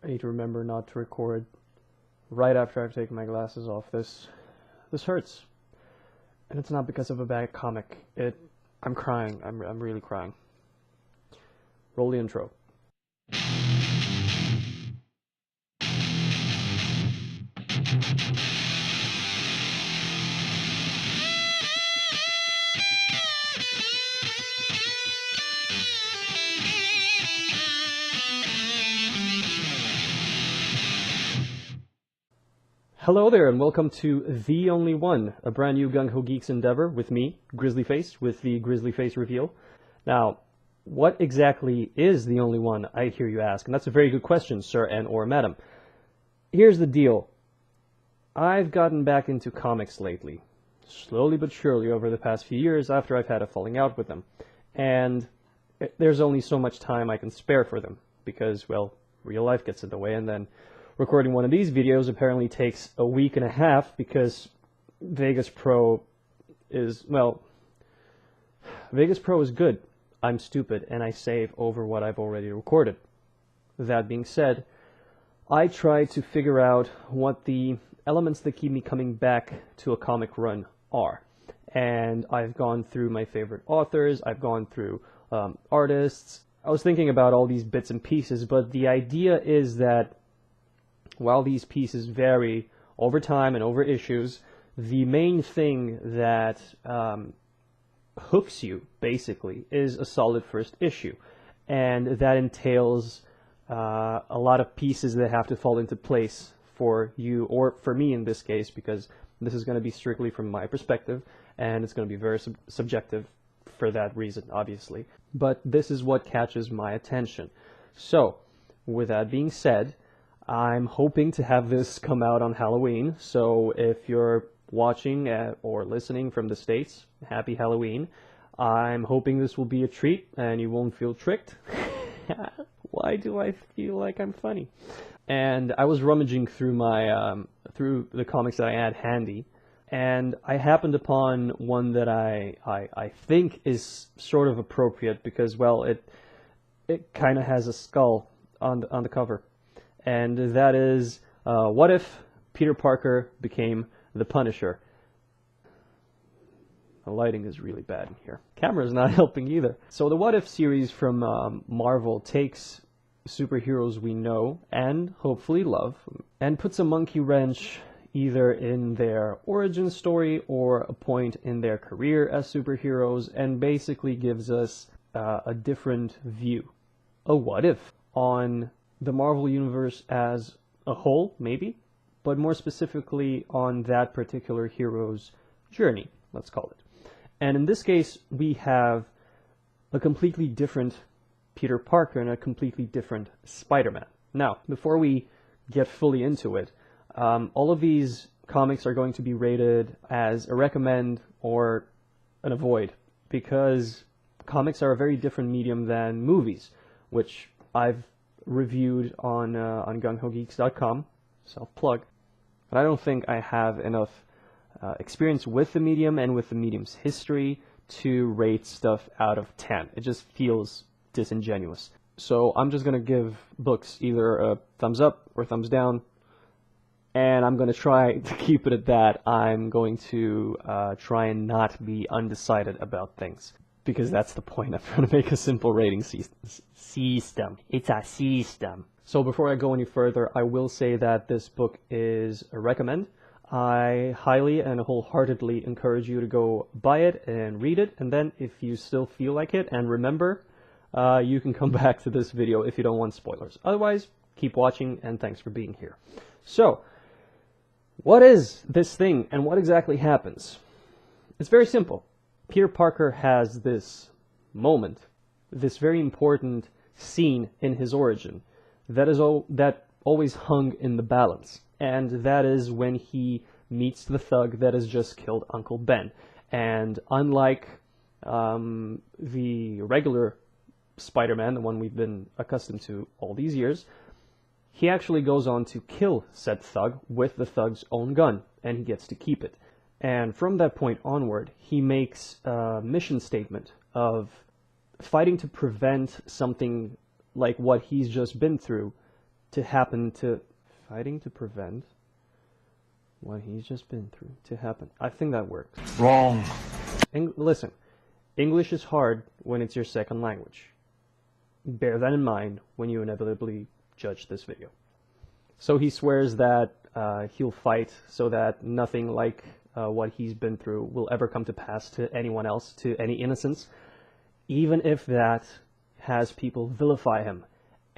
I need to remember not to record right after I've taken my glasses off. This hurts. And it's not because of a bad comic. I'm crying. I'm really crying. Roll the intro. Hello there, and welcome to The Only One, a brand new Gung-Ho Geeks endeavor with me, Grizzlyface, with the Grizzlyface reveal. Now, what exactly is The Only One, I hear you ask? And that's a very good question, sir and or madam. Here's the deal. I've gotten back into comics lately, slowly but surely over the past few years after I've had a falling out with them. And there's only so much time I can spare for them, because, well, real life gets in the way, and then recording one of these videos apparently takes a week and a half because Vegas Pro is, well, Vegas Pro is good. I'm stupid and I save over what I've already recorded. That being said, I try to figure out what the elements that keep me coming back to a comic run are. And I've gone through my favorite authors, I've gone through artists. I was thinking about all these bits and pieces, but the idea is that while these pieces vary over time and over issues, the main thing that hooks you, basically, is a solid first issue. And that entails a lot of pieces that have to fall into place for you, or for me in this case, because this is going to be strictly from my perspective, and it's going to be very subjective for that reason, obviously. But this is what catches my attention. So, with that being said, I'm hoping to have this come out on Halloween, so if you're watching or listening from the States, happy Halloween. I'm hoping this will be a treat and you won't feel tricked. Why do I feel like I'm funny? And I was rummaging through my through the comics that I had handy, and I happened upon one that I think is sort of appropriate because, well, it kind of has a skull on the cover. And that is, what if Peter Parker became the Punisher? The lighting is really bad in here. Camera's not helping either. So the What If series from Marvel takes superheroes we know and hopefully love and puts a monkey wrench either in their origin story or a point in their career as superheroes, and basically gives us a different view, a what if, on the Marvel Universe as a whole, maybe, but more specifically on that particular hero's journey, let's call it. And in this case, we have a completely different Peter Parker and a completely different Spider-Man. Now, before we get fully into it, all of these comics are going to be rated as a recommend or an avoid, because comics are a very different medium than movies, which I've reviewed on GungHoGeeks.com, self-plug, but I don't think I have enough experience with the medium and with the medium's history to rate stuff out of 10. It just feels disingenuous. So I'm just going to give books either a thumbs up or thumbs down, and I'm going to try to keep it at that. I'm going to try and not be undecided about things, because that's the point. I'm trying to make a simple rating system. It's a system. So before I go any further, I will say that this book is a recommend. I highly and wholeheartedly encourage you to go buy it and read it, and then if you still feel like it, and remember, you can come back to this video if you don't want spoilers. Otherwise, keep watching, and thanks for being here. So, what is this thing, and what exactly happens? It's very simple. Peter Parker has this moment, this very important scene in his origin that always hung in the balance, and that is when he meets the thug that has just killed Uncle Ben. And unlike the regular Spider-Man, the one we've been accustomed to all these years, he actually goes on to kill said thug with the thug's own gun, and he gets to keep it. And from that point onward, he makes a mission statement of fighting to prevent something like what he's just been through to happen to... Fighting to prevent what he's just been through to happen. I think that works. Wrong. Listen, English is hard when it's your second language. Bear that in mind when you inevitably judge this video. So he swears that he'll fight so that nothing like what he's been through will ever come to pass to anyone else, to any innocents, even if that has people vilify him.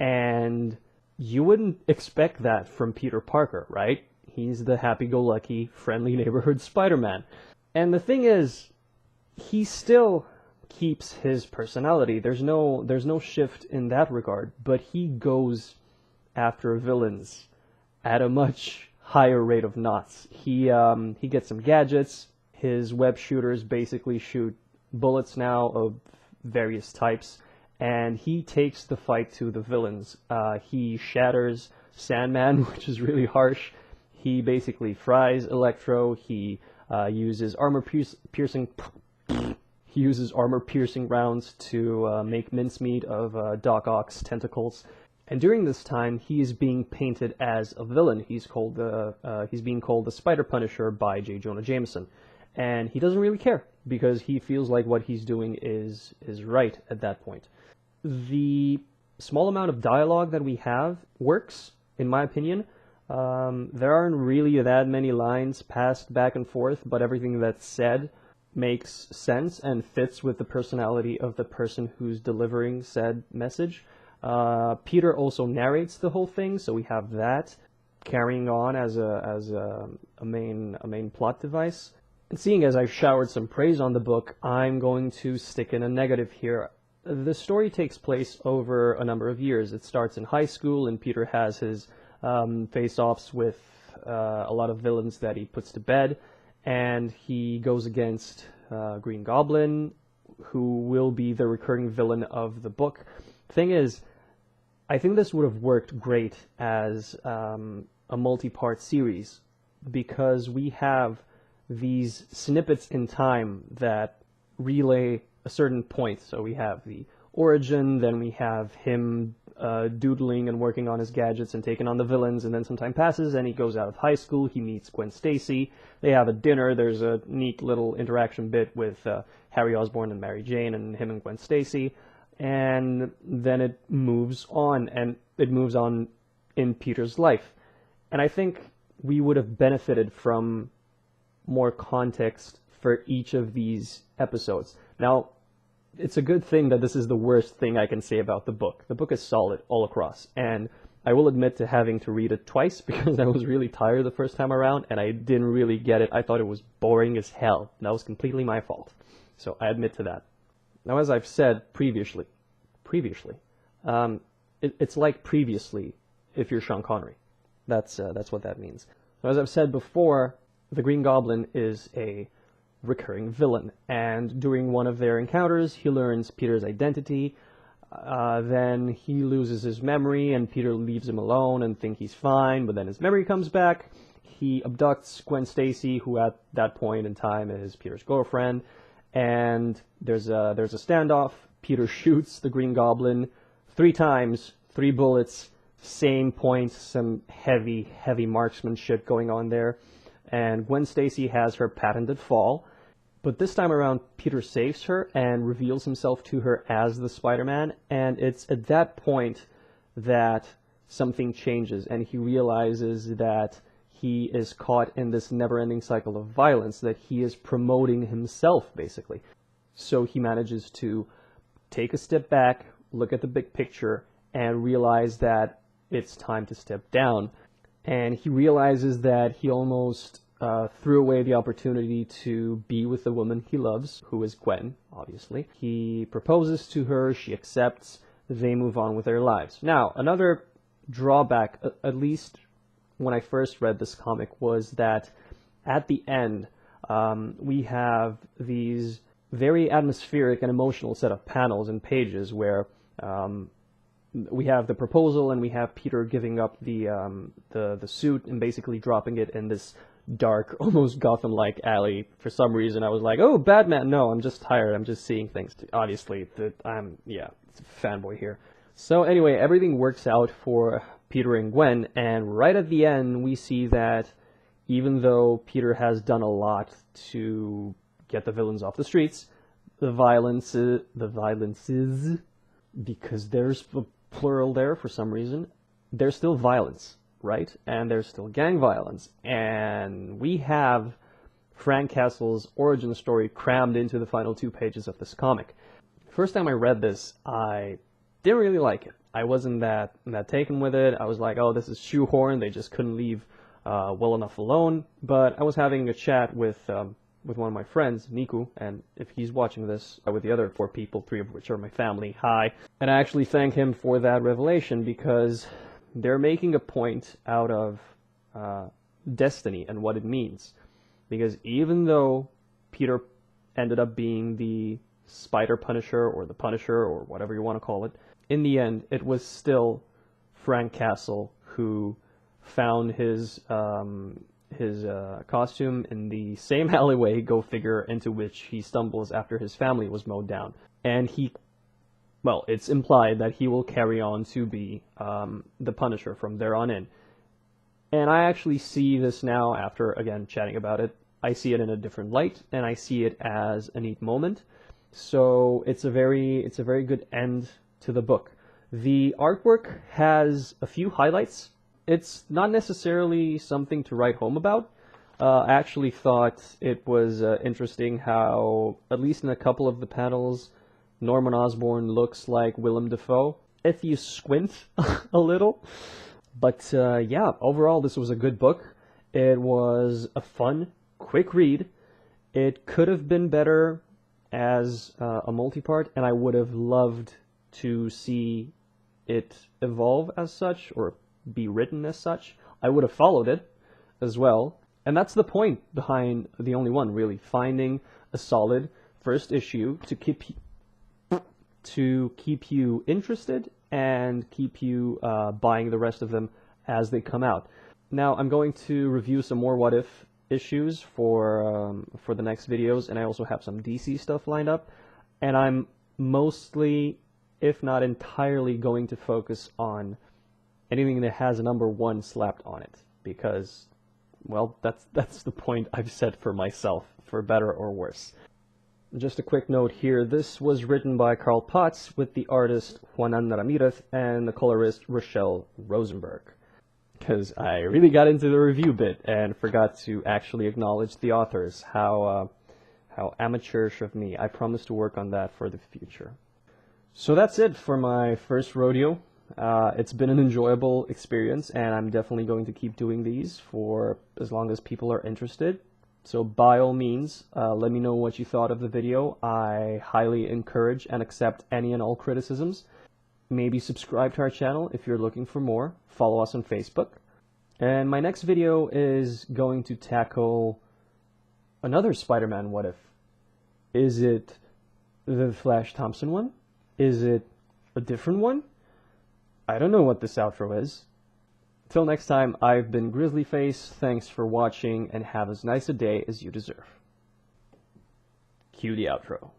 And you wouldn't expect that from Peter Parker, right? He's the happy-go-lucky, friendly neighborhood Spider-Man. And the thing is, he still keeps his personality. There's no shift in that regard, but he goes after villains at a much higher rate of knots. He gets some gadgets. His web shooters basically shoot bullets now of various types, and he takes the fight to the villains. He shatters Sandman, which is really harsh. He basically fries Electro. He uses armor-piercing rounds to make mincemeat of Doc Ock's tentacles. And during this time, he is being painted as a villain. He's being called the Spider Punisher by J. Jonah Jameson, and he doesn't really care because he feels like what he's doing is right at that point. The small amount of dialogue that we have works, in my opinion. There aren't really that many lines passed back and forth, but everything that's said makes sense and fits with the personality of the person who's delivering said message. Peter also narrates the whole thing, so we have that carrying on as a main plot device. And seeing as I've showered some praise on the book, I'm going to stick in a negative here. The story takes place over a number of years. It starts in high school, and Peter has his face-offs with a lot of villains that he puts to bed, and he goes against Green Goblin, who will be the recurring villain of the book. Thing is, I think this would have worked great as a multi-part series, because we have these snippets in time that relay a certain point. So we have the origin, then we have him doodling and working on his gadgets and taking on the villains, and then some time passes and he goes out of high school, he meets Gwen Stacy, they have a dinner, there's a neat little interaction bit with Harry Osborn and Mary Jane and him and Gwen Stacy, and then it moves on, and it moves on in Peter's life. And I think we would have benefited from more context for each of these episodes. Now, it's a good thing that this is the worst thing I can say about the book. The book is solid all across, and I will admit to having to read it twice because I was really tired the first time around and I didn't really get it. I thought it was boring as hell. That was completely my fault. So I admit to that. Now, as I've said previously, it's like previously if you're Sean Connery. That's what that means. Now, as I've said before, the Green Goblin is a recurring villain, and during one of their encounters he learns Peter's identity. Then he loses his memory and Peter leaves him alone and think he's fine, but then his memory comes back. He abducts Gwen Stacy, who at that point in time is Peter's girlfriend, and there's a standoff. Peter shoots the Green Goblin 3 times, 3 bullets, same point, some heavy marksmanship going on there. And Gwen Stacy has her patented fall, but this time around Peter saves her and reveals himself to her as the Spider-Man, and it's at that point that something changes and he realizes that he is caught in this never-ending cycle of violence, that he is promoting himself basically. So he manages to take a step back, look at the big picture, and realize that it's time to step down. And he realizes that he almost threw away the opportunity to be with the woman he loves, who is Gwen, obviously. He proposes to her, she accepts, they move on with their lives. Now, another drawback, at least when I first read this comic, was that at the end, we have these very atmospheric and emotional set of panels and pages where we have the proposal and we have Peter giving up the suit and basically dropping it in this dark, almost Gotham-like alley. For some reason I was like, oh, Batman! No, I'm just tired, I'm just seeing things. Obviously, it's a fanboy here. So anyway, everything works out for Peter and Gwen, and right at the end we see that even though Peter has done a lot to get the villains off the streets, the violence is, because there's a plural there for some reason, there's still violence, right? And there's still gang violence. And we have Frank Castle's origin story crammed into the final 2 pages of this comic. First time I read this, I didn't really like it. I wasn't that taken with it. I was like, oh, this is shoehorned. They just couldn't leave well enough alone. But I was having a chat with one of my friends, Niku, and if he's watching this, with the other 4 people, 3 of which are my family, hi. And I actually thank him for that revelation, because they're making a point out of destiny and what it means. Because even though Peter ended up being the Spider Punisher, or the Punisher, or whatever you want to call it, in the end, it was still Frank Castle who found his costume in the same alleyway, go figure, into which he stumbles after his family was mowed down. And well, it's implied that he will carry on to be the Punisher from there on in. And I actually see this now, after, again, chatting about it, I see it in a different light, and I see it as a neat moment. So it's a very good end to the book. The artwork has a few highlights. It's not necessarily something to write home about. I actually thought it was interesting how, at least in a couple of the panels, Norman Osborn looks like Willem Dafoe, if you squint a little. But yeah, overall this was a good book. It was a fun, quick read. It could have been better as a multi-part, and I would have loved to see it evolve as such, or be written as such. I would have followed it as well. And that's the point behind The Only One, really. Finding a solid first issue to keep you interested and keep you buying the rest of them as they come out. Now, I'm going to review some more What If issues for the next videos, and I also have some DC stuff lined up. And I'm mostly, if not entirely, going to focus on anything that has a number 1 slapped on it, because, well, that's the point I've set for myself, for better or worse. Just a quick note here, this was written by Carl Potts with the artist Juanan Ramirez and the colorist Rochelle Rosenberg. Because I really got into the review bit and forgot to actually acknowledge the authors. How amateurish of me. I promise to work on that for the future. So that's it for my first rodeo. It's been an enjoyable experience, and I'm definitely going to keep doing these for as long as people are interested. So by all means, let me know what you thought of the video. I highly encourage and accept any and all criticisms. Maybe subscribe to our channel if you're looking for more. Follow us on Facebook. And my next video is going to tackle another Spider-Man What If. Is it the Flash Thompson one? Is it a different one? I don't know what this outro is. Till next time, I've been Grizzly Face. Thanks for watching, and have as nice a day as you deserve. Cue the outro.